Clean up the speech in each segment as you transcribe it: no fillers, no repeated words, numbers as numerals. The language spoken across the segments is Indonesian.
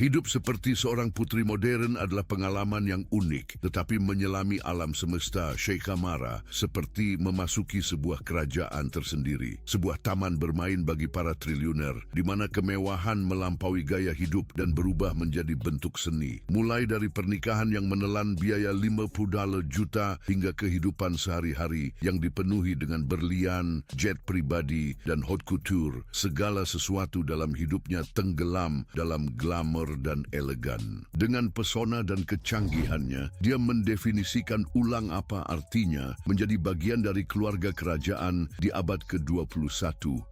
Hidup seperti seorang putri modern adalah pengalaman yang unik, tetapi menyelami alam semesta Sheikh Amara seperti memasuki sebuah kerajaan tersendiri, sebuah taman bermain bagi para triliuner, di mana kemewahan melampaui gaya hidup dan berubah menjadi bentuk seni. Mulai dari pernikahan yang menelan biaya $50 juta hingga kehidupan sehari-hari yang dipenuhi dengan berlian, jet pribadi, dan haute couture, segala sesuatu dalam hidupnya tenggelam dalam glamour dan elegan. Dengan pesona dan kecanggihannya, dia mendefinisikan ulang apa artinya menjadi bagian dari keluarga kerajaan di abad ke-21,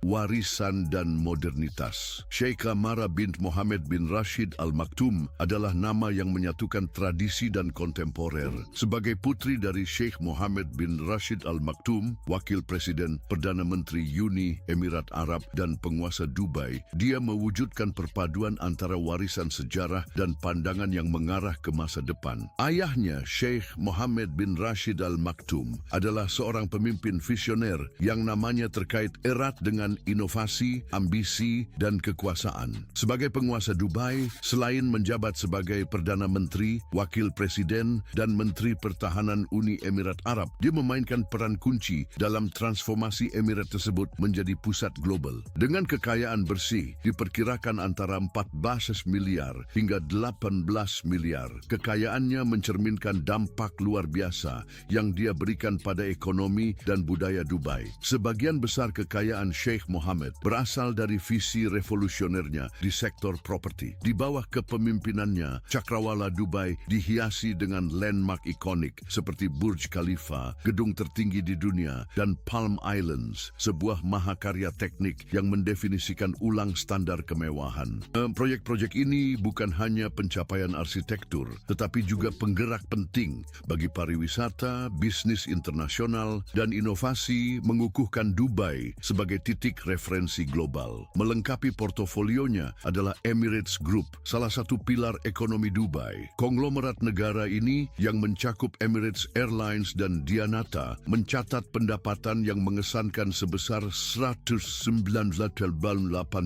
warisan dan modernitas. Sheikh Amara bint Mohammed bin Rashid Al Maktoum adalah nama yang menyatukan tradisi dan kontemporer. Sebagai putri dari Sheikh Mohammed bin Rashid Al Maktoum, wakil presiden, Perdana Menteri Uni Emirat Arab dan penguasa Dubai, dia mewujudkan perpaduan antara warisan sejarah dan pandangan yang mengarah ke masa depan. Ayahnya, Sheikh Mohammed bin Rashid Al Maktoum, adalah seorang pemimpin visioner yang namanya terkait erat dengan inovasi, ambisi, dan kekuasaan. Sebagai penguasa Dubai, selain menjabat sebagai Perdana Menteri, Wakil Presiden, dan Menteri Pertahanan Uni Emirat Arab, dia memainkan peran kunci dalam transformasi Emirat tersebut menjadi pusat global. Dengan kekayaan bersih, diperkirakan antara 14 miliar hingga 18 miliar. Kekayaannya mencerminkan dampak luar biasa yang dia berikan pada ekonomi dan budaya Dubai. Sebagian besar kekayaan Sheikh Mohammed berasal dari visi revolusionernya di sektor properti. Di bawah kepemimpinannya, Cakrawala Dubai dihiasi dengan landmark ikonik seperti Burj Khalifa, gedung tertinggi di dunia, dan Palm Islands, sebuah mahakarya teknik yang mendefinisikan ulang standar kemewahan. Proyek-proyek ini bukan hanya pencapaian arsitektur, tetapi juga penggerak penting bagi pariwisata, bisnis internasional, dan inovasi, mengukuhkan Dubai sebagai titik referensi global. Melengkapi portofolionya adalah Emirates Group, salah satu pilar ekonomi Dubai. Konglomerat negara ini yang mencakup Emirates Airlines dan Dianata mencatat pendapatan yang mengesankan sebesar 198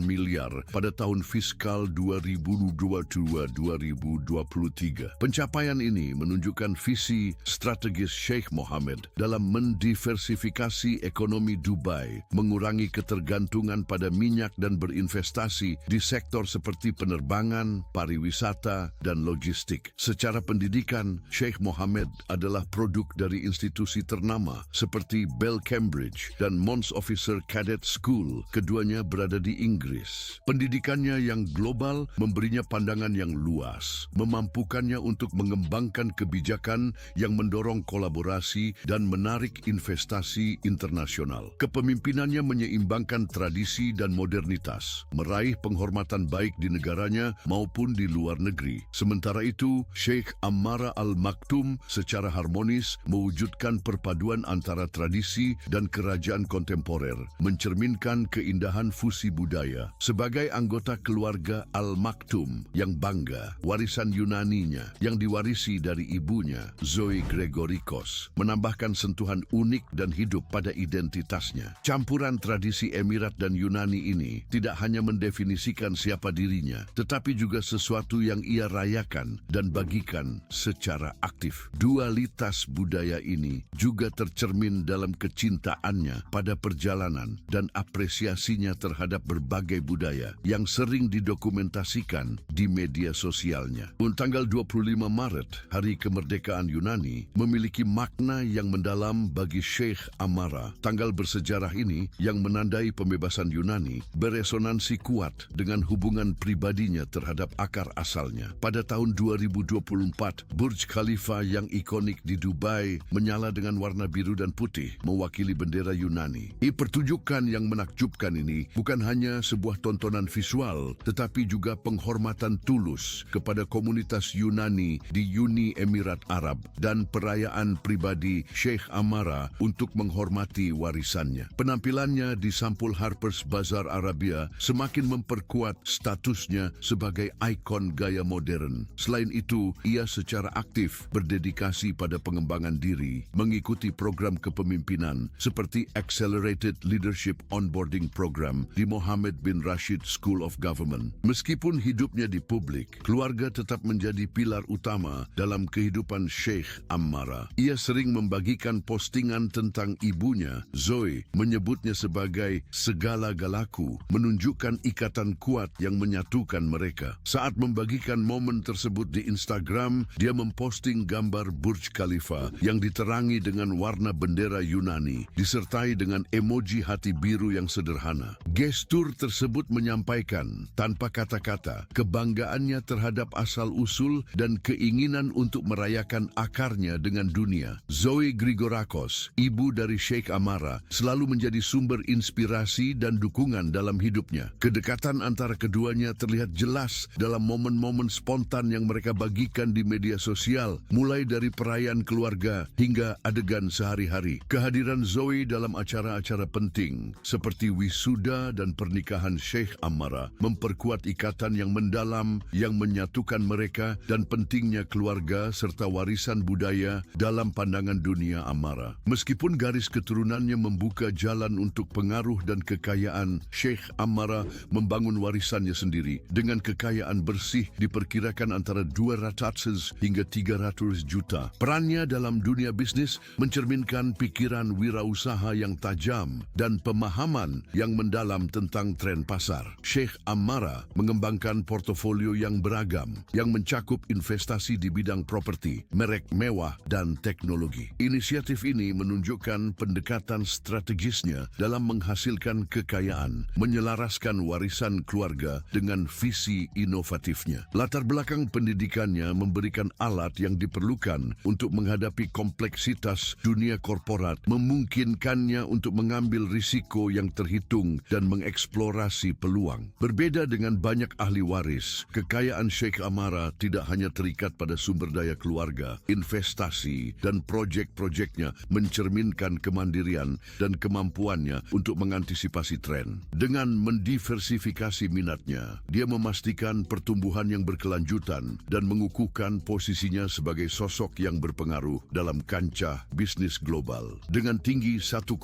miliar pada tahun fiskal 2022-2023. Pencapaian ini menunjukkan visi strategis Sheikh Mohammed dalam mendiversifikasi ekonomi Dubai, mengurangi ketergantungan pada minyak dan berinvestasi di sektor seperti penerbangan, pariwisata, dan logistik. Secara pendidikan, Sheikh Mohammed adalah produk dari institusi ternama seperti Bell Cambridge dan Mons Officer Cadet School, keduanya berada di Inggris. Pendidikannya yang global memberinya pandangan yang luas, memampukannya untuk mengembangkan kebijakan yang mendorong kolaborasi dan menarik investasi internasional. Kepemimpinannya menyeimbangkan tradisi dan modernitas, meraih penghormatan baik di negaranya maupun di luar negeri. Sementara itu, Sheikh Amara Al Maktoum secara harmonis mewujudkan perpaduan antara tradisi dan kerajaan kontemporer, mencerminkan keindahan fusi budaya. Sebagai anggota keluarga Al Maktoum yang bangga, warisan Yunaninya yang diwarisi dari ibunya, Zoe Gregorikos, menambahkan sentuhan unik dan hidup pada identitasnya. Campuran tradisi Emirat dan Yunani ini tidak hanya mendefinisikan siapa dirinya, tetapi juga sesuatu yang ia rayakan dan bagikan secara aktif. Dualitas budaya ini juga tercermin dalam kecintaannya pada perjalanan dan apresiasinya terhadap berbagai budaya yang sering didokumentasikan di media sosialnya. Tanggal 25 Maret, Hari Kemerdekaan Yunani, memiliki makna yang mendalam bagi Sheikh Amara. Tanggal bersejarah ini yang menandai pembebasan Yunani beresonansi kuat dengan hubungan pribadinya terhadap akar asalnya. Pada tahun 2024, Burj Khalifa yang ikonik di Dubai menyala dengan warna biru dan putih mewakili bendera Yunani. Pertunjukan yang menakjubkan ini bukan hanya sebuah tontonan visual, tetapi juga penghormatan tulus kepada komunitas Yunani di Uni Emirat Arab dan perayaan pribadi Sheikh Amara untuk menghormati warisannya. Penampilannya di sampul Harper's Bazaar Arabia semakin memperkuat statusnya sebagai ikon gaya modern. Selain itu, ia secara aktif berdedikasi pada pengembangan diri, mengikuti program kepemimpinan seperti Accelerated Leadership Onboarding Program di Mohammed bin Rashid School of Government. Meskipun hidup hidupnya di publik, keluarga tetap menjadi pilar utama dalam kehidupan Sheikh Ammara. Ia sering membagikan postingan tentang ibunya, Zoe, menyebutnya sebagai segala-galaku, menunjukkan ikatan kuat yang menyatukan mereka. Saat membagikan momen tersebut di Instagram, dia memposting gambar Burj Khalifa yang diterangi dengan warna bendera Yunani, disertai dengan emoji hati biru yang sederhana. Gestur tersebut menyampaikan, tanpa kata-kata, kebanggaannya terhadap asal-usul dan keinginan untuk merayakan akarnya dengan dunia. Zoe Grigorakos, ibu dari Sheikh Ammara, selalu menjadi sumber inspirasi dan dukungan dalam hidupnya. Kedekatan antara keduanya terlihat jelas dalam momen-momen spontan yang mereka bagikan di media sosial, mulai dari perayaan keluarga hingga adegan sehari-hari. Kehadiran Zoe dalam acara-acara penting seperti wisuda dan pernikahan Sheikh Ammara memperkuat ikatan yang mendalam yang menyatukan mereka dan pentingnya keluarga serta warisan budaya dalam pandangan dunia Ammara. Meskipun garis keturunannya membuka jalan untuk pengaruh dan kekayaan, Sheikh Ammara membangun warisannya sendiri dengan kekayaan bersih diperkirakan antara 200 hingga 300 juta. Perannya dalam dunia bisnis mencerminkan pikiran wirausaha yang tajam dan pemahaman yang mendalam tentang tren pasar. Sheikh Ammara mengembangkan portofolio yang beragam yang mencakup investasi di bidang properti, merek mewah, dan teknologi. Inisiatif ini menunjukkan pendekatan strategisnya dalam menghasilkan kekayaan, menyelaraskan warisan keluarga dengan visi inovatifnya. Latar belakang pendidikannya memberikan alat yang diperlukan untuk menghadapi kompleksitas dunia korporat, memungkinkannya untuk mengambil risiko yang terhitung dan mengeksplorasi peluang. Berbeda dengan banyak ahli waris, kekayaan Sheikh Ammara tidak hanya terikat pada sumber daya keluarga. Investasi dan proyek-proyeknya mencerminkan kemandirian dan kemampuannya untuk mengantisipasi tren. Dengan mendiversifikasi minatnya, dia memastikan pertumbuhan yang berkelanjutan dan mengukuhkan posisinya sebagai sosok yang berpengaruh dalam kancah bisnis global. Dengan tinggi 1,70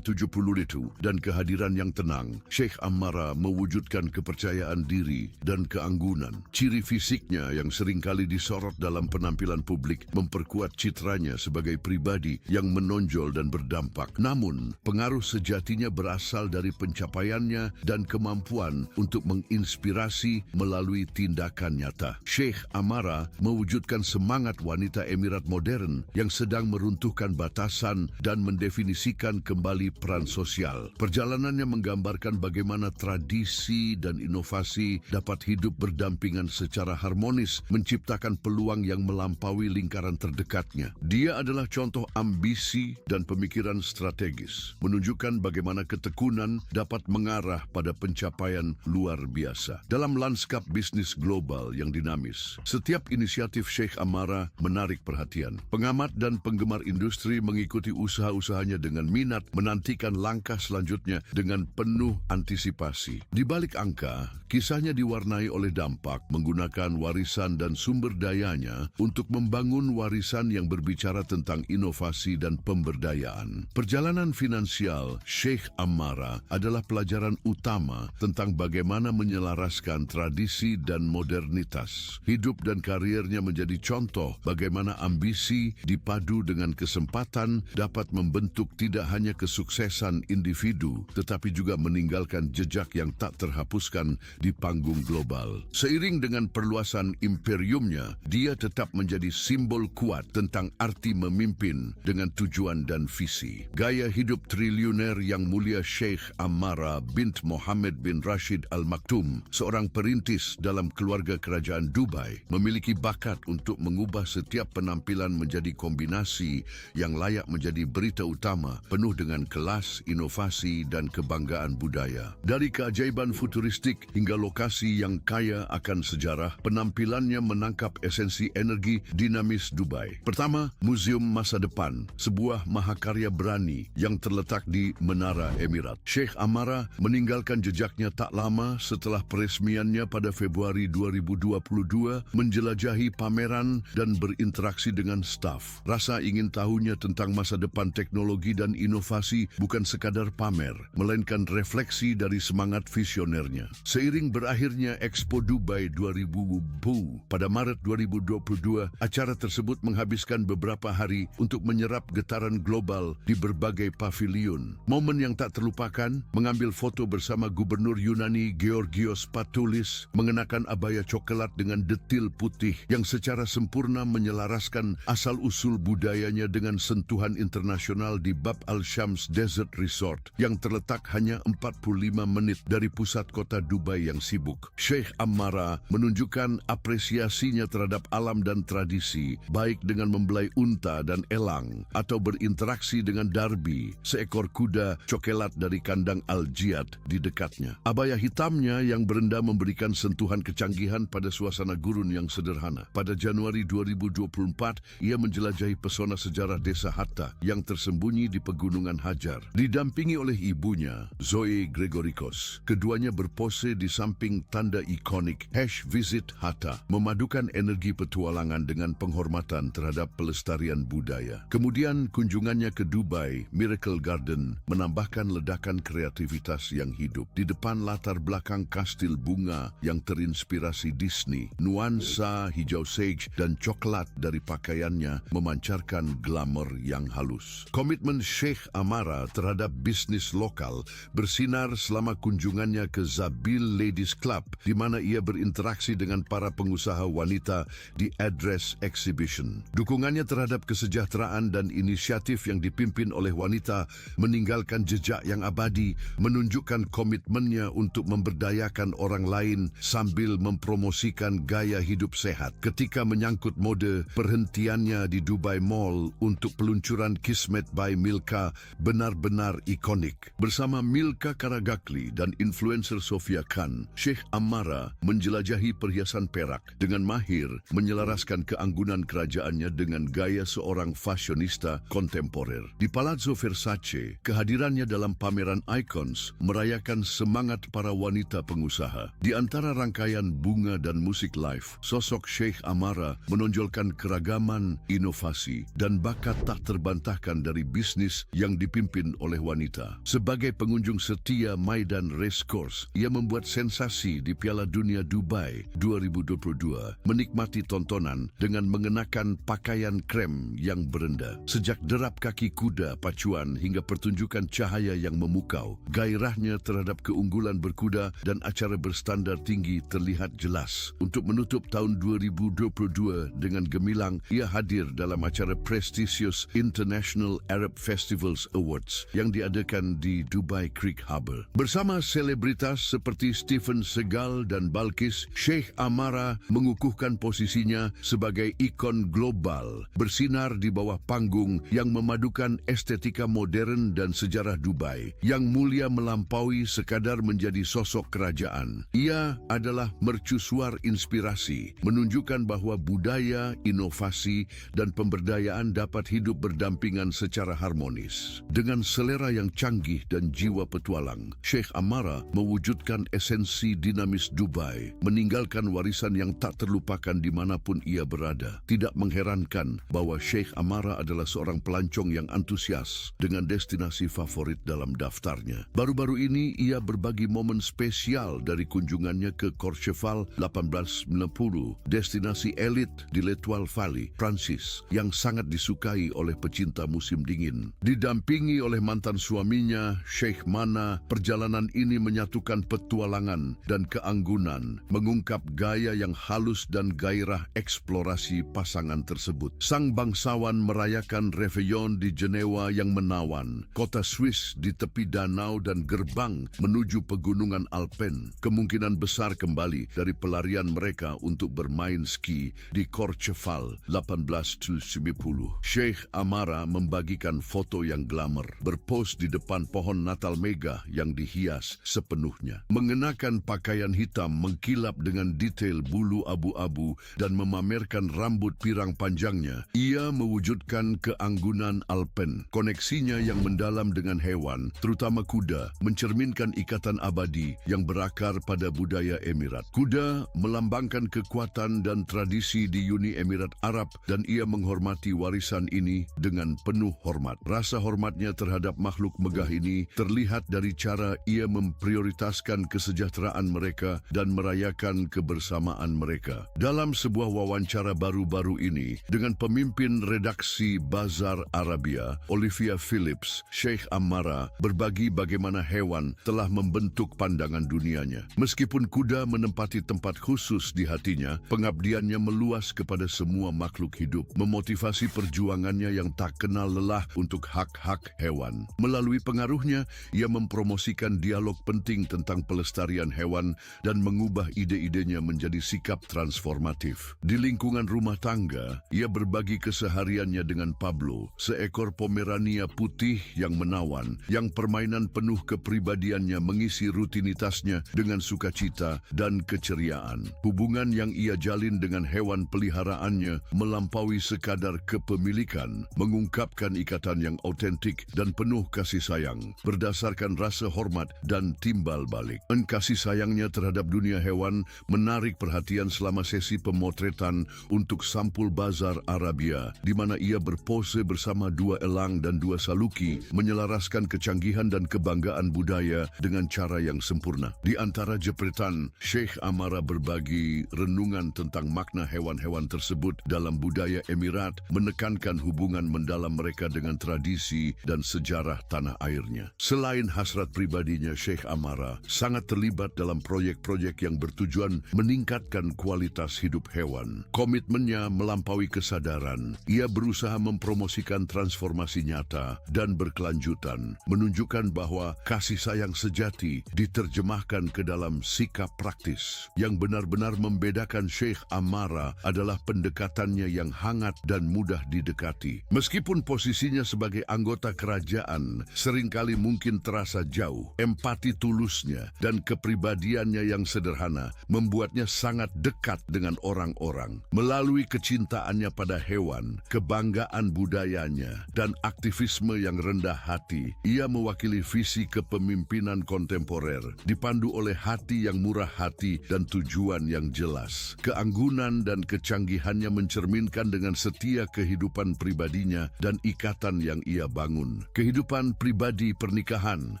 itu dan kehadiran yang tenang, Sheikh Ammara mewujudkan kepercayaan diri dan keanggunan. Ciri fisiknya yang seringkali disorot dalam penampilan publik memperkuat citranya sebagai pribadi yang menonjol dan berdampak. Namun, pengaruh sejatinya berasal dari pencapaiannya dan kemampuan untuk menginspirasi melalui tindakan nyata. Sheikh Ammara mewujudkan semangat wanita Emirat modern yang sedang meruntuhkan batasan dan mendefinisikan kembali peran sosial. Perjalanannya menggambarkan bagaimana tradisi dan inovasi dapat hidup berdampingan secara harmonis, menciptakan peluang yang melampaui lingkaran terdekatnya. Dia adalah contoh ambisi dan pemikiran strategis, menunjukkan bagaimana ketekunan dapat mengarah pada pencapaian luar biasa. Dalam lanskap bisnis global yang dinamis, setiap inisiatif Sheikh Ammara menarik perhatian. Pengamat dan penggemar industri mengikuti usaha-usahanya dengan minat, menantikan langkah selanjutnya dengan penuh antisipasi. Di balik angka, kisahnya diwarnai oleh dampak menggunakan warisan dan sumber dayanya untuk membangun warisan yang berbicara tentang inovasi dan pemberdayaan. Perjalanan finansial Sheikh Ammara adalah pelajaran utama tentang bagaimana menyelaraskan tradisi dan modernitas. Hidup dan karirnya menjadi contoh bagaimana ambisi dipadu dengan kesempatan dapat membentuk tidak hanya kesuksesan individu, tetapi juga meninggalkan jejak yang tak terhapuskan di panggung global. Seiring dengan perluasan imperiumnya, dia tetap menjadi simbol kuat tentang arti memimpin dengan tujuan dan visi. Gaya hidup triliuner yang mulia Sheikh Ammara bint Mohammed bin Rashid Al Maktoum, seorang perintis dalam keluarga kerajaan Dubai, memiliki bakat untuk mengubah setiap penampilan menjadi kombinasi yang layak menjadi berita utama, penuh dengan kelas, inovasi, dan kebanggaan budaya. Dari keajaiban futuristik hingga lokasi yang kaya akan sejarah, penampilannya menangkap esensi energi dinamis Dubai. Pertama, Museum Masa Depan, sebuah mahakarya berani yang terletak di Menara Emirat. Sheikh Ammara meninggalkan jejaknya tak lama setelah peresmiannya pada Februari 2022, menjelajahi pameran dan berinteraksi dengan staf. Rasa ingin tahunya tentang masa depan teknologi dan inovasi bukan sekadar pamer, melainkan refleksi dari semangat visionernya. Seiring berakhirnya Expo Expo Dubai 2020. Pada Maret 2022, acara tersebut menghabiskan beberapa hari untuk menyerap getaran global di berbagai pavilion. Momen yang tak terlupakan, mengambil foto bersama Gubernur Yunani Georgios Patoulis mengenakan abaya coklat dengan detil putih yang secara sempurna menyelaraskan asal-usul budayanya dengan sentuhan internasional di Bab al-Shams Desert Resort yang terletak hanya 45 menit dari pusat kota Dubai yang sibuk. Sheikh Ammara menunjukkan apresiasinya terhadap alam dan tradisi, baik dengan membelai unta dan elang atau berinteraksi dengan Darby, seekor kuda cokelat dari kandang Al-Jiyad di dekatnya. Abaya hitamnya yang berendah memberikan sentuhan kecanggihan pada suasana gurun yang sederhana. Pada Januari 2024, ia menjelajahi pesona sejarah desa Hatta yang tersembunyi di Pegunungan Hajar. Didampingi oleh ibunya, Zoe Gregorikos, keduanya berpose di samping tanda ikonik #Visit Hatta, memadukan energi petualangan dengan penghormatan terhadap pelestarian budaya. Kemudian kunjungannya ke Dubai Miracle Garden menambahkan ledakan kreativitas yang hidup. Di depan latar belakang kastil bunga yang terinspirasi Disney, nuansa hijau sage dan coklat dari pakaiannya memancarkan glamor yang halus. Komitmen Sheikh Ammara terhadap bisnis lokal bersinar selama kunjungannya ke Zabil Ladies Club, di mana ia berinteraksi dengan para pengusaha wanita di Address Exhibition. Dukungannya terhadap kesejahteraan dan inisiatif yang dipimpin oleh wanita meninggalkan jejak yang abadi, menunjukkan komitmennya untuk memberdayakan orang lain sambil mempromosikan gaya hidup sehat. Ketika menyangkut mode, perhentiannya di Dubai Mall untuk peluncuran Kismet by Milka benar-benar ikonik. Bersama Milka Karagakli dan influencer Sofia Khan, Sheikh Ammara menjelajahi perhiasan perak dengan mahir menyelaraskan keanggunan kerajaannya dengan gaya seorang fashionista kontemporer. Di Palazzo Versace, kehadirannya dalam pameran Icons merayakan semangat para wanita pengusaha. Di antara rangkaian bunga dan musik live, sosok Sheikh Ammara menonjolkan keragaman, inovasi, dan bakat tak terbantahkan dari bisnis yang dipimpin oleh wanita. Sebagai pengunjung setia Maidan Racecourse, ia membuat sensasi di Piala Dunia Dubai 2022, menikmati tontonan dengan mengenakan pakaian krem yang berendah. Sejak derap kaki kuda pacuan hingga pertunjukan cahaya yang memukau, gairahnya terhadap keunggulan berkuda dan acara berstandar tinggi terlihat jelas. Untuk menutup tahun 2022 dengan gemilang, ia hadir dalam acara prestisius International Arab Festivals Awards yang diadakan di Dubai Creek Harbour. Bersama selebritas seperti Steven Seagal dan Balkis, Sheikh Ammara mengukuhkan posisinya sebagai ikon global, bersinar di bawah panggung yang memadukan estetika modern dan sejarah Dubai, yang mulia melampaui sekadar menjadi sosok kerajaan. Ia adalah mercusuar inspirasi, menunjukkan bahwa budaya, inovasi, dan pemberdayaan dapat hidup berdampingan secara harmonis. Dengan selera yang canggih dan jiwa petualang, Sheikh Ammara mewujudkan esensi dinamis Dubai, meninggalkan warisan yang tak terlupakan dimanapun ia berada. Tidak mengherankan bahwa Sheikh Ammara adalah seorang pelancong yang antusias dengan destinasi favorit dalam daftarnya. Baru-baru ini ia berbagi momen spesial dari kunjungannya ke Courchevel 1890, destinasi elit di L'Etoile Valley, Prancis, yang sangat disukai oleh pecinta musim dingin. Didampingi oleh mantan suaminya, Sheikh Mana, perjalanan ini menyatukan petualangan dan keanggunan, mengungkap gaya yang halus dan gairah eksplorasi pasangan tersebut. Sang bangsawan merayakan Réveillon di Jenewa yang menawan, kota Swiss di tepi danau dan gerbang menuju pegunungan Alpen. Kemungkinan besar kembali dari pelarian mereka untuk bermain ski di Courchevel 1890. Sheikh Ammara membagikan foto yang glamour, berpose di depan pohon Natal megah yang dihias sepenuhnya. Mengenakan pakaian hitam mengkilap dengan detail bulu abu-abu dan memamerkan rambut pirang panjangnya, ia mewujudkan keanggunan Alpen. Koneksinya yang mendalam dengan hewan, terutama kuda, mencerminkan ikatan abadi yang berakar pada budaya Emirat. Kuda melambangkan kekuatan dan tradisi di Uni Emirat Arab dan ia menghormati warisan ini dengan penuh hormat. Rasa hormatnya terhadap makhluk megah ini terlihat dari cara ia memprioritaskan kesejahteraan mereka dan dan merayakan kebersamaan mereka. Dalam sebuah wawancara baru-baru ini dengan pemimpin redaksi Bazar Arabia, Olivia Phillips, Sheikh Ammara berbagi bagaimana hewan telah membentuk pandangan dunianya. Meskipun kuda menempati tempat khusus di hatinya, pengabdiannya meluas kepada semua makhluk hidup, memotivasi perjuangannya yang tak kenal lelah untuk hak-hak hewan. Melalui pengaruhnya, ia mempromosikan dialog penting tentang pelestarian hewan dan mengubah ide-idenya menjadi sikap transformatif. Di lingkungan rumah tangga, ia berbagi kesehariannya dengan Pablo, seekor Pomerania putih yang menawan, yang permainan penuh kepribadiannya mengisi rutinitasnya dengan sukacita dan keceriaan. Hubungan yang ia jalin dengan hewan peliharaannya melampaui sekadar kepemilikan, mengungkapkan ikatan yang autentik dan penuh kasih sayang, berdasarkan rasa hormat dan timbal balik. Kasih sayangnya terhadap dunia hewan menarik perhatian selama sesi pemotretan untuk sampul Bazar Arabia, di mana ia berpose bersama dua elang dan dua saluki, menyelaraskan kecanggihan dan kebanggaan budaya dengan cara yang sempurna. Di antara jepretan, Sheikh Ammara berbagi renungan tentang makna hewan-hewan tersebut dalam budaya Emirat, menekankan hubungan mendalam mereka dengan tradisi dan sejarah tanah airnya. Selain hasrat pribadinya, Sheikh Ammara sangat terlibat dalam proyek-proyek yang bertujuan meningkatkan kualitas hidup hewan. Komitmennya melampaui kesadaran. Ia berusaha mempromosikan transformasi nyata dan berkelanjutan, menunjukkan bahwa kasih sayang sejati diterjemahkan ke dalam sikap praktis. Yang benar-benar membedakan Sheikh Ammara adalah pendekatannya yang hangat dan mudah didekati. Meskipun posisinya sebagai anggota kerajaan seringkali mungkin terasa jauh, empati tulusnya dan kepribadiannya yang sederhana membuatnya sangat dekat dengan orang-orang. Melalui kecintaannya pada hewan, kebanggaan budayanya, dan aktivisme yang rendah hati, ia mewakili visi kepemimpinan kontemporer, dipandu oleh hati yang murah hati dan tujuan yang jelas. Keanggunan dan kecanggihannya mencerminkan dengan setia kehidupan pribadinya dan ikatan yang ia bangun. Kehidupan pribadi pernikahan,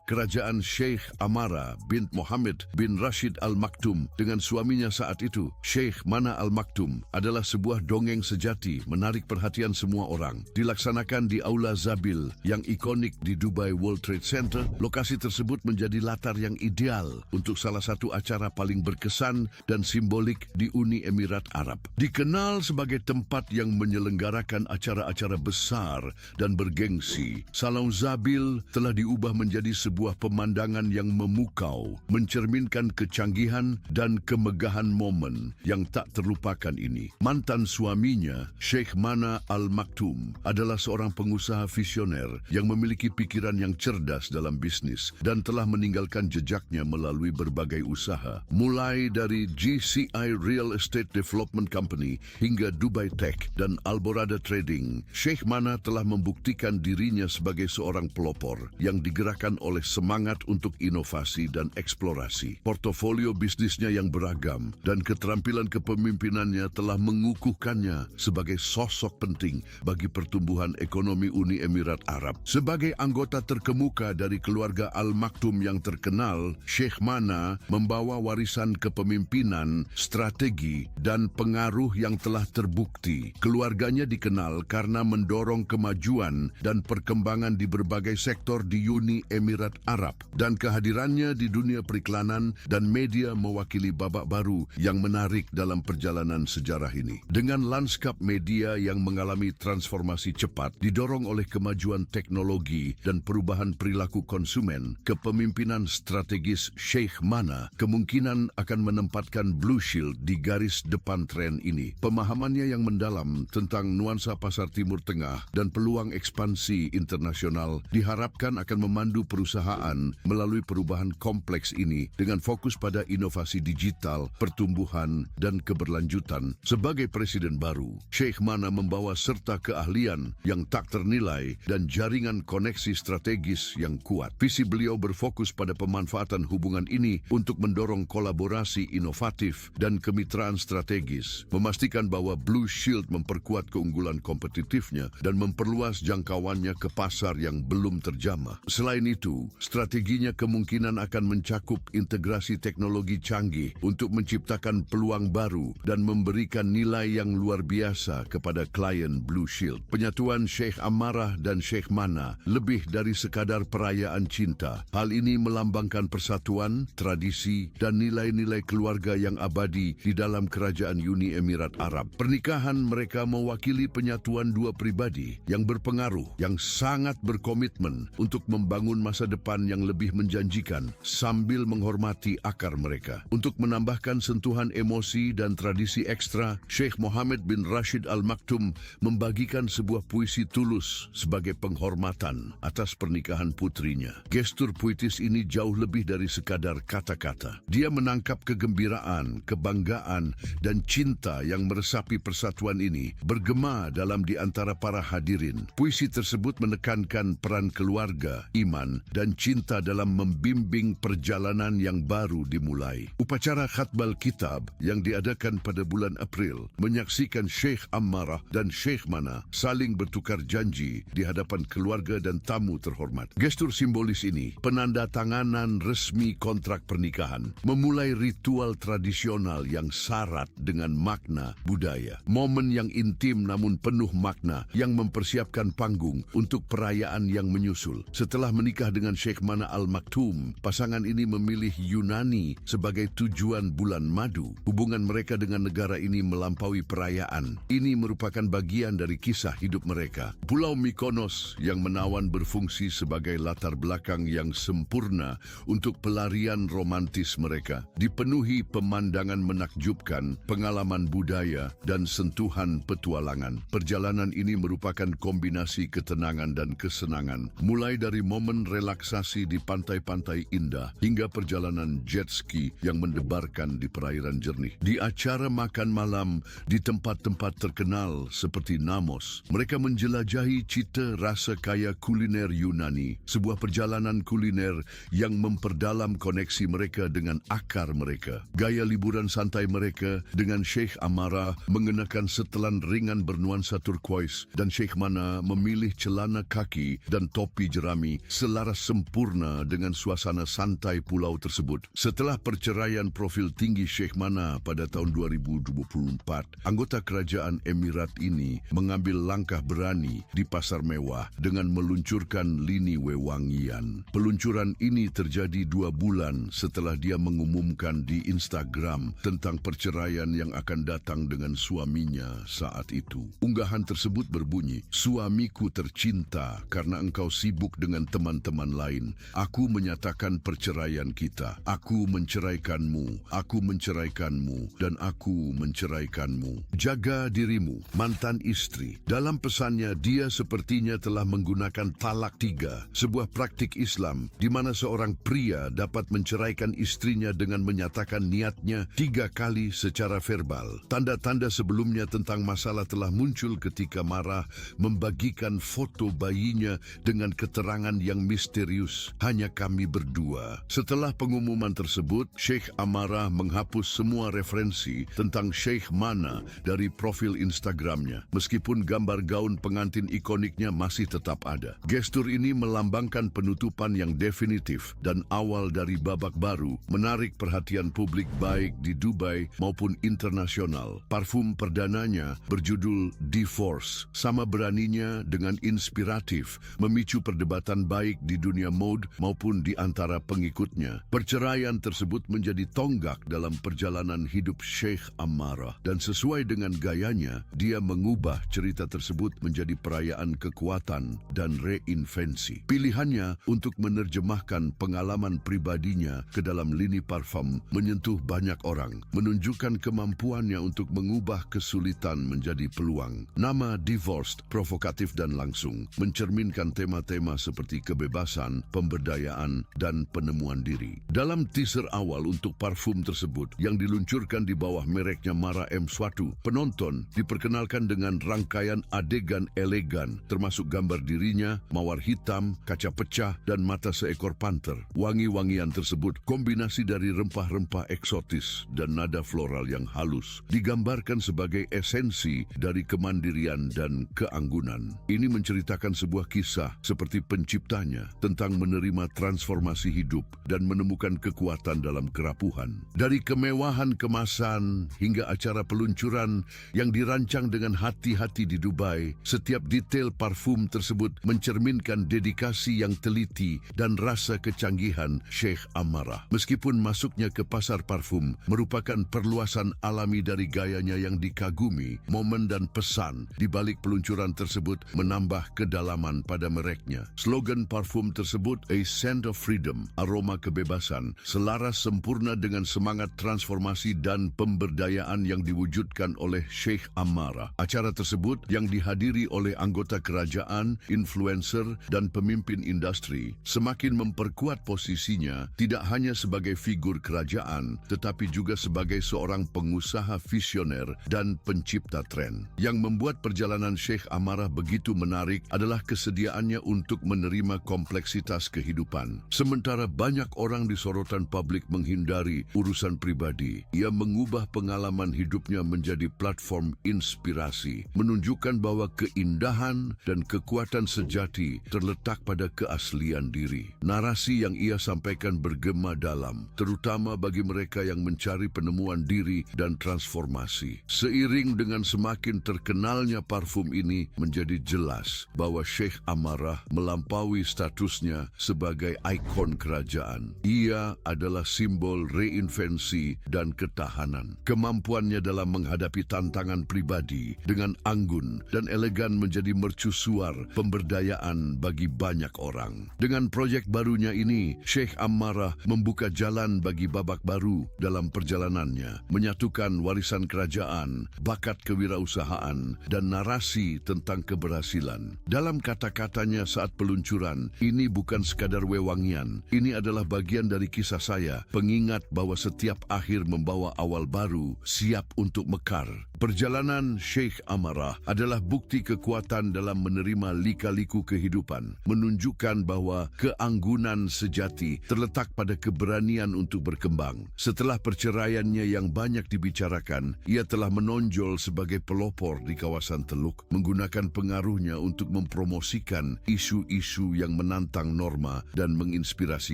kerajaan Sheikh Ammara bin Mohammed bin Rashid Al Maktoum dengan suaminya saat itu, Sheikh Mana Al Maktoum, adalah sebuah dongeng sejati menarik perhatian semua orang. Dilaksanakan di Aula Zabil yang ikonik di Dubai World Trade Center, lokasi tersebut menjadi latar yang ideal untuk salah satu acara paling berkesan dan simbolik di Uni Emirat Arab. Dikenal sebagai tempat yang menyelenggarakan acara-acara besar dan bergengsi, Salon Zabil telah diubah menjadi sebuah pemandangan yang memukau, mencerminkan kecanggihan dan kemegahan momen yang tak terlupakan ini. Mantan suaminya, Sheikh Mana Al Maktoum, adalah seorang pengusaha visioner yang memiliki pikiran yang cerdas dalam bisnis dan telah meninggalkan jejaknya melalui berbagai usaha. Mulai dari GCI Real Estate Development Company hingga Dubai Tech dan Alborada Trading, Sheikh Mana telah membuktikan dirinya sebagai seorang pelopor yang digerakkan oleh semangat untuk inovasi dan eksplorasi. Portofolio bisnisnya yang beragam dan keterampilan kepemimpinannya telah mengukuhkannya sebagai sosok penting bagi pertumbuhan ekonomi Uni Emirat Arab. Sebagai anggota terkemuka dari keluarga Al Maktoum yang terkenal, Sheikh Mana membawa warisan kepemimpinan, strategi, dan pengaruh yang telah terbukti. Keluarganya dikenal karena mendorong kemajuan dan perkembangan di berbagai sektor di Uni Emirat Arab, dan kehadirannya di dunia periklanan dan media mewakili babak baru yang menarik dalam perjalanan sejarah ini. Dengan lanskap media yang mengalami transformasi cepat, didorong oleh kemajuan teknologi dan perubahan perilaku konsumen, kepemimpinan strategis Sheikh Mana kemungkinan akan menempatkan Blue Shield di garis depan tren ini. Pemahamannya yang mendalam tentang nuansa pasar Timur Tengah dan peluang ekspansi internasional diharapkan akan memandu perusahaan melalui perubahan kompleks ini dengan fokus pada inovasi digital, pertumbuhan, dan keberlanjutan. Sebagai presiden baru, Sheikh Mana membawa serta keahlian yang tak ternilai dan jaringan koneksi strategis yang kuat. Visi beliau berfokus pada pemanfaatan hubungan ini untuk mendorong kolaborasi inovatif dan kemitraan strategis, memastikan bahwa Blue Shield memperkuat keunggulan kompetitifnya dan memperluas jangkauannya ke pasar yang belum terjamah. Selain itu, strateginya kemungkinan akan mencakup integrasi teknologi teknologi canggih untuk menciptakan peluang baru dan memberikan nilai yang luar biasa kepada klien Blue Shield. Penyatuan Sheikh Amarah dan Sheikh Mana lebih dari sekadar perayaan cinta. Hal ini melambangkan persatuan, tradisi, dan nilai-nilai keluarga yang abadi di dalam kerajaan Uni Emirat Arab. Pernikahan mereka mewakili penyatuan dua pribadi yang berpengaruh, yang sangat berkomitmen untuk membangun masa depan yang lebih menjanjikan sambil menghormati akar mereka. Untuk menambahkan sentuhan emosi dan tradisi ekstra, Sheikh Mohammed bin Rashid Al Maktoum membagikan sebuah puisi tulus sebagai penghormatan atas pernikahan putrinya. Gestur puitis ini jauh lebih dari sekadar kata-kata. Dia menangkap kegembiraan, kebanggaan, dan cinta yang meresapi persatuan ini bergema dalam di antara para hadirin. Puisi tersebut menekankan peran keluarga, iman, dan cinta dalam membimbing perjalanan yang baru dimulai. Upacara khatbal kitab yang diadakan pada bulan April menyaksikan Sheikh Amarah dan Sheikh Mana saling bertukar janji di hadapan keluarga dan tamu terhormat. Gestur simbolis ini penandatanganan resmi kontrak pernikahan, memulai ritual tradisional yang syarat dengan makna budaya. Momen yang intim namun penuh makna yang mempersiapkan panggung untuk perayaan yang menyusul. Setelah menikah dengan Sheikh Mana Al Maktoum, pasangan ini memilih Yunani sebagai tujuan bulan madu. Hubungan mereka dengan negara ini melampaui perayaan. Ini merupakan bagian dari kisah hidup mereka. Pulau Mykonos yang menawan berfungsi sebagai latar belakang yang sempurna untuk pelarian romantis mereka. Dipenuhi pemandangan menakjubkan, pengalaman budaya, dan sentuhan petualangan. Perjalanan ini merupakan kombinasi ketenangan dan kesenangan, mulai dari momen relaksasi di pantai-pantai indah hingga perjalanan jet ski yang mendebarkan di perairan jernih. Di acara makan malam di tempat-tempat terkenal seperti Namos, mereka menjelajahi cita rasa kaya kuliner Yunani, sebuah perjalanan kuliner yang memperdalam koneksi mereka dengan akar mereka. Gaya liburan santai mereka dengan Sheikh Amarah mengenakan setelan ringan bernuansa turquoise dan Sheikh Mana memilih celana kaki dan topi jerami selaras sempurna dengan suasana santai pulau tersebut. Setelah perceraian profil tinggi Sheikh Mana pada tahun 2024, anggota kerajaan Emirat ini mengambil langkah berani di pasar mewah dengan meluncurkan lini wewangian. Peluncuran ini terjadi 2 bulan setelah dia mengumumkan di Instagram tentang perceraian yang akan datang dengan suaminya saat itu. Unggahan tersebut berbunyi, "Suamiku tercinta, karena engkau sibuk dengan teman-teman lain, aku menyatakan perceraian kita. Aku menceraikanmu, aku menceraikanmu, dan aku menceraikanmu. Jaga dirimu, mantan istri." Dalam pesannya, dia sepertinya telah menggunakan talak 3, sebuah praktik Islam di mana seorang pria dapat menceraikan istrinya dengan menyatakan niatnya 3 kali secara verbal. Tanda-tanda sebelumnya tentang masalah telah muncul ketika marah membagikan foto bayinya dengan keterangan yang misterius, "Hanya kami berdua." Setelah pengumuman tersebut, Sheikh Amarah menghapus semua referensi tentang Sheikh Mana dari profil Instagramnya, meskipun gambar gaun pengantin ikoniknya masih tetap ada. Gestur ini melambangkan penutupan yang definitif dan awal dari babak baru, menarik perhatian publik baik di Dubai maupun internasional. Parfum perdananya berjudul Divorce, sama beraninya dengan inspiratif, memicu perdebatan baik di dunia mode maupun di antara pengikutnya. Perceraian tersebut menjadi tonggak dalam perjalanan hidup Sheikh Amarah, dan sesuai dengan gayanya, dia mengubah cerita tersebut menjadi perayaan kekuatan dan reinvensi. Pilihannya untuk menerjemahkan pengalaman pribadinya ke dalam lini parfum menyentuh banyak orang, menunjukkan kemampuannya untuk mengubah kesulitan menjadi peluang. Nama Divorced provokatif dan langsung, mencerminkan tema-tema seperti kebebasan, pemberdayaan, dan penemuan diri. Dalam teaser awal untuk parfum tersebut yang diluncurkan di bawah mereknya Mara M. Swatu, penonton diperkenalkan dengan rangkaian adegan elegan, termasuk gambar dirinya, mawar hitam, kaca pecah, dan mata seekor panter. Wangi-wangian tersebut kombinasi dari rempah-rempah eksotis dan nada floral yang halus, digambarkan sebagai esensi dari kemandirian dan keanggunan. Ini menceritakan sebuah kisah seperti penciptanya tentang menerima transformasi hidup dan menemukan kekuatan dalam dalam kerapuhan. Dari kemewahan kemasan hingga acara peluncuran yang dirancang dengan hati-hati di Dubai, setiap detail parfum tersebut mencerminkan dedikasi yang teliti dan rasa kecanggihan Sheikh Amarah. Meskipun masuknya ke pasar parfum merupakan perluasan alami dari gayanya yang dikagumi, momen dan pesan di balik peluncuran tersebut menambah kedalaman pada mereknya. Slogan parfum tersebut, A Scent of Freedom, aroma kebebasan, selaras sempurna dengan semangat transformasi dan pemberdayaan yang diwujudkan oleh Sheikh Amarah. Acara tersebut yang dihadiri oleh anggota kerajaan, influencer dan pemimpin industri semakin memperkuat posisinya tidak hanya sebagai figur kerajaan tetapi juga sebagai seorang pengusaha visioner dan pencipta tren. Yang membuat perjalanan Sheikh Amarah begitu menarik adalah kesediaannya untuk menerima kompleksitas kehidupan. Sementara banyak orang di sorotan publik menghindari urusan pribadi, ia mengubah pengalaman hidupnya menjadi platform inspirasi, menunjukkan bahwa keindahan dan kekuatan sejati terletak pada keaslian diri. Narasi yang ia sampaikan bergema dalam, terutama bagi mereka yang mencari penemuan diri dan transformasi. Seiring dengan semakin terkenalnya parfum ini, menjadi jelas bahwa Sheikh Amarah melampaui statusnya sebagai ikon kerajaan. Ia adalah simbol reinvensi dan ketahanan. Kemampuannya dalam menghadapi tantangan pribadi dengan anggun dan elegan menjadi mercusuar pemberdayaan bagi banyak orang. Dengan proyek barunya ini, Sheikh Amarah membuka jalan bagi babak baru dalam perjalanannya, menyatukan warisan kerajaan, bakat kewirausahaan, dan narasi tentang keberhasilan. Dalam kata-katanya saat peluncuran, ini bukan sekadar wewangian, ini adalah bagian dari kisah saya, pengingat bahwa setiap akhir membawa awal baru, siap untuk mekar. Perjalanan Sheikh Amarah adalah bukti kekuatan dalam menerima lika-liku kehidupan, menunjukkan bahwa keanggunan sejati terletak pada keberanian untuk berkembang. Setelah perceraiannya yang banyak dibicarakan, ia telah menonjol sebagai pelopor di kawasan Teluk, menggunakan pengaruhnya untuk mempromosikan isu-isu yang menantang norma dan menginspirasi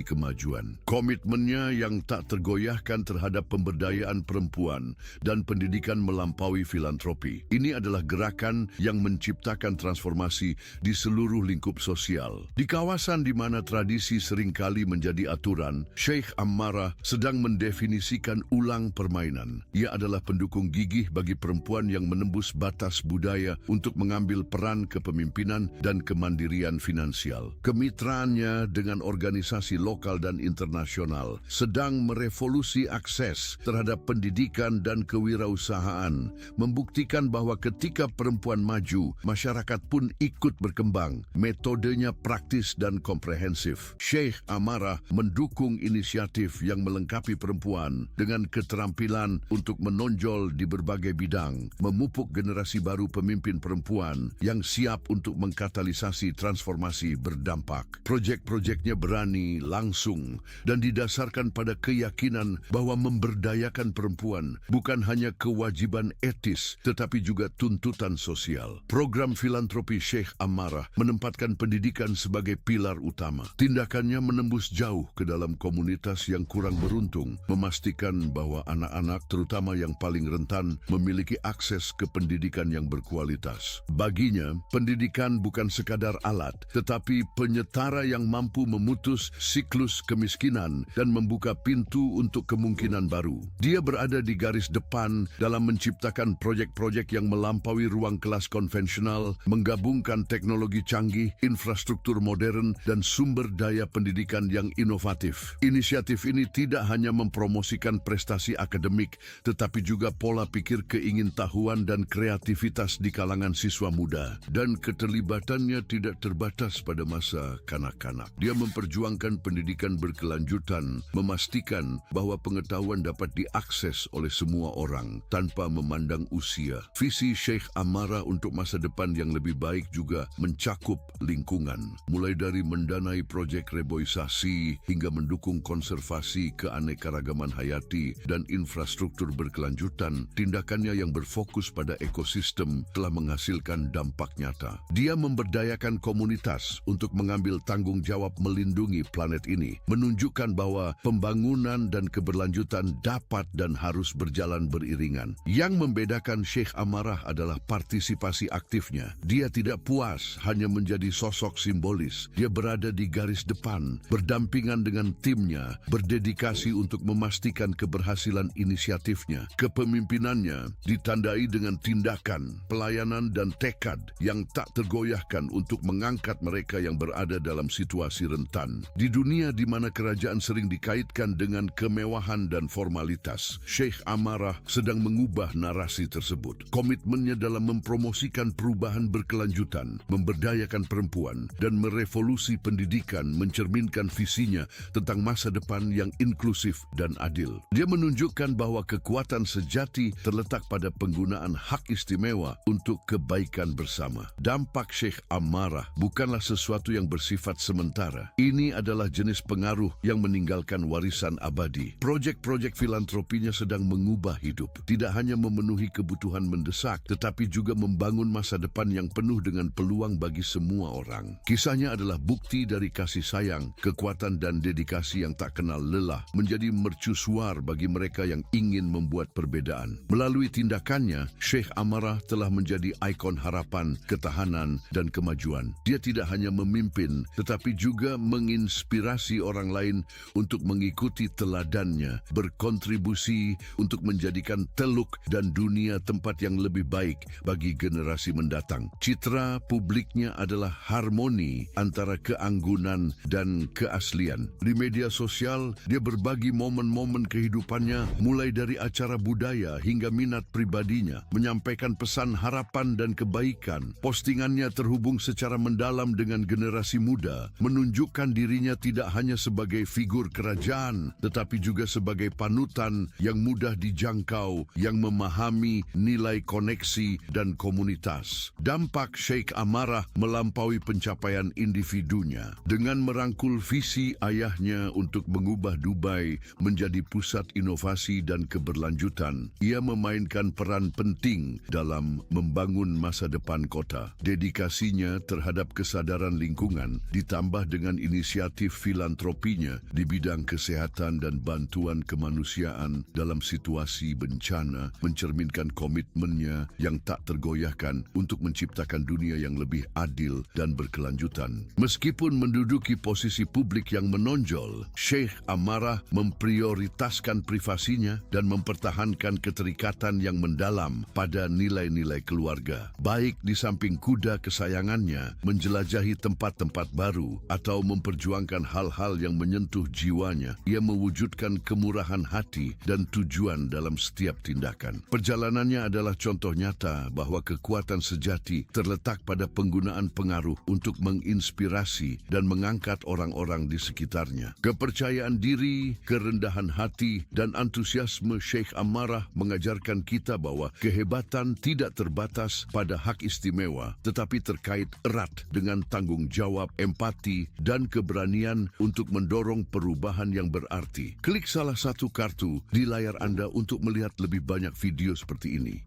kemajuan. Komitmennya yang tak tergoyahkan terhadap pemberdayaan perempuan dan pendidikan melampaui filantropi. Ini adalah gerakan yang menciptakan transformasi di seluruh lingkup sosial. Di kawasan di mana tradisi seringkali menjadi aturan, Sheikh Amarah sedang mendefinisikan ulang permainan. Ia adalah pendukung gigih bagi perempuan yang menembus batas budaya untuk mengambil peran kepemimpinan dan kemandirian finansial. Kemitraannya dengan organisasi lokal dan internasional sedang merevolusi akses terhadap pendidikan dan kewirausahaan, membuktikan bahwa ketika perempuan maju, masyarakat pun ikut berkembang. Metodenya praktis dan komprehensif. Sheikh Amarah mendukung inisiatif yang melengkapi perempuan dengan keterampilan untuk menonjol di berbagai bidang, memupuk generasi baru pemimpin perempuan yang siap untuk mengkatalisasi transformasi berdampak. Projek-projeknya berani, langsung, dan didasarkan pada keyakinan bahwa memberdayakan perempuan bukan hanya kewajiban etis, tetapi juga tuntutan sosial. Program filantropi Sheikh Amarah menempatkan pendidikan sebagai pilar utama. Tindakannya menembus jauh ke dalam komunitas yang kurang beruntung, memastikan bahwa anak-anak, terutama yang paling rentan, memiliki akses ke pendidikan yang berkualitas. Baginya, pendidikan bukan sekadar alat, tetapi penyetara yang mampu memutus siklus kemiskinan dan membuka pintu untuk kemungkinan baru. Dia berada di garis depan dalam menciptakan proyek-proyek yang melampaui ruang kelas konvensional, menggabungkan teknologi canggih, infrastruktur modern, dan sumber daya pendidikan yang inovatif. Inisiatif ini tidak hanya mempromosikan prestasi akademik, tetapi juga pola pikir keingintahuan dan kreativitas di kalangan siswa muda. Dan keterlibatannya tidak terbatas pada masa kanak-kanak. Dia memperjuangkan pendidikan berkelanjutan, memastikan bahwa pengetahuan dapat diakses oleh semua orang tanpa memandang memandang usia. Visi Sheikh Amarah untuk masa depan yang lebih baik juga mencakup lingkungan, mulai dari mendanai proyek reboisasi hingga mendukung konservasi keanekaragaman hayati dan infrastruktur berkelanjutan. Tindakannya yang berfokus pada ekosistem telah menghasilkan dampak nyata. Dia memberdayakan komunitas untuk mengambil tanggung jawab melindungi planet ini, menunjukkan bahwa pembangunan dan keberlanjutan dapat dan harus berjalan beriringan. Yang membedakan Sheikh Amarah adalah partisipasi aktifnya. Dia tidak puas hanya menjadi sosok simbolis. Dia berada di garis depan, berdampingan dengan timnya, berdedikasi untuk memastikan keberhasilan inisiatifnya. Kepemimpinannya ditandai dengan tindakan, pelayanan dan tekad yang tak tergoyahkan untuk mengangkat mereka yang berada dalam situasi rentan. Di dunia di mana kerajaan sering dikaitkan dengan kemewahan dan formalitas, Sheikh Amarah sedang mengubah narasi tersebut. Komitmennya dalam mempromosikan perubahan berkelanjutan, memberdayakan perempuan, dan merevolusi pendidikan mencerminkan visinya tentang masa depan yang inklusif dan adil. Dia menunjukkan bahwa kekuatan sejati terletak pada penggunaan hak istimewa untuk kebaikan bersama. Dampak Sheikh Amarah bukanlah sesuatu yang bersifat sementara. Ini adalah jenis pengaruh yang meninggalkan warisan abadi. Projek-projek filantropinya sedang mengubah hidup, tidak hanya memenuhi kebutuhan mendesak, tetapi juga membangun masa depan yang penuh dengan peluang bagi semua orang. Kisahnya adalah bukti dari kasih sayang, kekuatan dan dedikasi yang tak kenal lelah, menjadi mercusuar bagi mereka yang ingin membuat perbedaan. Melalui tindakannya, Sheikh Amarah telah menjadi ikon harapan, ketahanan, dan kemajuan. Dia tidak hanya memimpin, tetapi juga menginspirasi orang lain untuk mengikuti teladannya, berkontribusi untuk menjadikan Teluk dan dunia tempat yang lebih baik bagi generasi mendatang. Citra publiknya adalah harmoni antara keanggunan dan keaslian. Di media sosial, dia berbagi momen-momen kehidupannya, mulai dari acara budaya hingga minat pribadinya, menyampaikan pesan harapan dan kebaikan. Postingannya terhubung secara mendalam dengan generasi muda, menunjukkan dirinya tidak hanya sebagai figur kerajaan, tetapi juga sebagai panutan yang mudah dijangkau, yang memahami nilai koneksi dan komunitas. Dampak Sheikh Amarah melampaui pencapaian individunya. Dengan merangkul visi ayahnya untuk mengubah Dubai menjadi pusat inovasi dan keberlanjutan, ia memainkan peran penting dalam membangun masa depan kota. Dedikasinya terhadap kesadaran lingkungan ditambah dengan inisiatif filantropinya di bidang kesehatan dan bantuan kemanusiaan dalam situasi bencana mencerminkan komitmennya yang tak tergoyahkan untuk menciptakan dunia yang lebih adil dan berkelanjutan. Meskipun menduduki posisi publik yang menonjol, Sheikh Amarah memprioritaskan privasinya dan mempertahankan keterikatan yang mendalam pada nilai-nilai keluarga. Baik di samping kuda kesayangannya, menjelajahi tempat-tempat baru, atau memperjuangkan hal-hal yang menyentuh jiwanya, ia mewujudkan kemurahan hati dan tujuan dalam setiap tindakan. Perjalanannya adalah contoh nyata bahwa kekuatan sejati terletak pada penggunaan pengaruh untuk menginspirasi dan mengangkat orang-orang di sekitarnya. Kepercayaan diri, kerendahan hati, dan antusiasme Sheikh Amarah mengajarkan kita bahwa kehebatan tidak terbatas pada hak istimewa, tetapi terkait erat dengan tanggung jawab, empati, dan keberanian untuk mendorong perubahan yang berarti. Klik salah satu kartu di layar Anda untuk melihat lebih banyak video seperti ini.